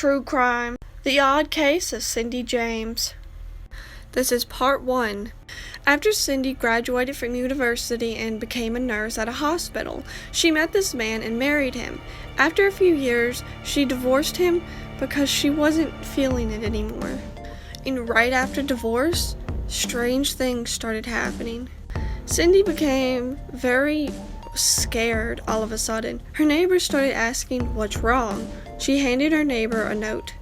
True Crime: The Odd Case of Cindy James. This is part 1. After Cindy graduated from university and became a nurse at a hospital, she met this man and married him. After a few years, she divorced him because she wasn't feeling it anymore. And right after divorce, strange things started happening. Cindy became very scared all of a sudden. Her neighbors started asking what's wrong. She handed her neighbor a note.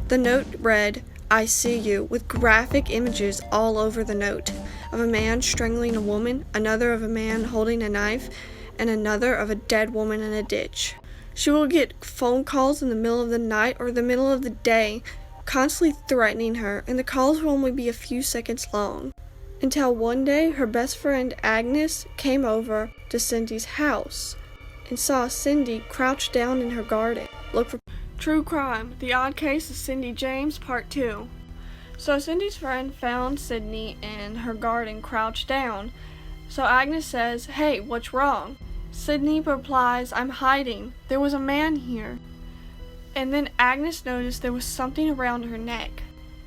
The note read, "I see you," with graphic images all over the note, of a man strangling a woman, another of a man holding a knife, and another of a dead woman in a ditch. She will get phone calls in the middle of the night or the middle of the day, constantly threatening her, and the calls will only be a few seconds long. Until one day, her best friend Agnes came over to Cindy's house and saw Cindy crouched down in her garden. Look for True Crime: The Odd Case of Cindy James, Part 2. So Cindy's friend found Cindy in her garden crouched down. So Agnes says, "Hey, what's wrong?" Cindy replies, "I'm hiding. There was a man here." And then Agnes noticed there was something around her neck.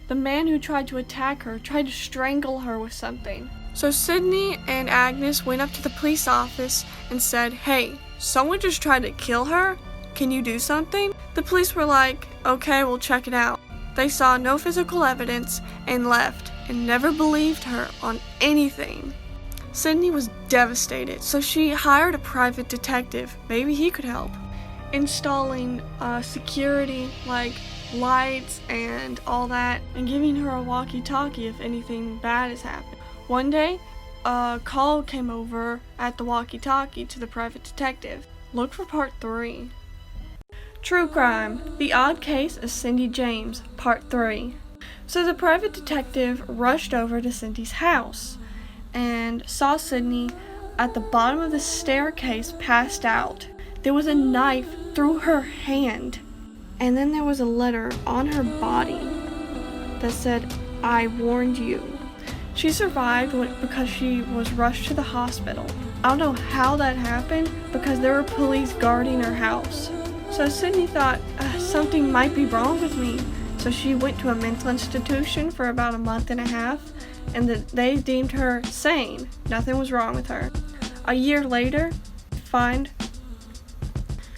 The man who tried to attack her tried to strangle her with something. So Cindy and Agnes went up to the police office and said, "Hey, someone just tried to kill her. Can you do something?" The police were like, "Okay, we'll check it out." They saw no physical evidence and left and never believed her on anything. Cindy was devastated, so she hired a private detective. Maybe he could help. Installing security like lights and all that, and giving her a walkie-talkie if anything bad has happened. One day, a call came over at the walkie-talkie to the private detective. Look for part 3. True Crime: The Odd Case of Cindy James, Part 3. So the private detective rushed over to Cindy's house and saw Cindy at the bottom of the staircase passed out. There was a knife through her hand, and then there was a letter on her body that said, "I warned you." She survived because she was rushed to the hospital. I don't know how that happened because there were police guarding her house. So Cindy thought, something might be wrong with me. So she went to a mental institution for about a month and a half, and they deemed her sane. Nothing was wrong with her. A year later,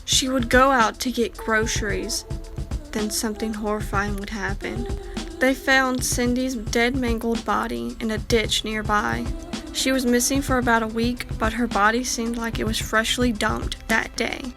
she would go out to get groceries. Then something horrifying would happen. They found Cindy's dead, mangled body in a ditch nearby. She was missing for about a week, but her body seemed like it was freshly dumped that day.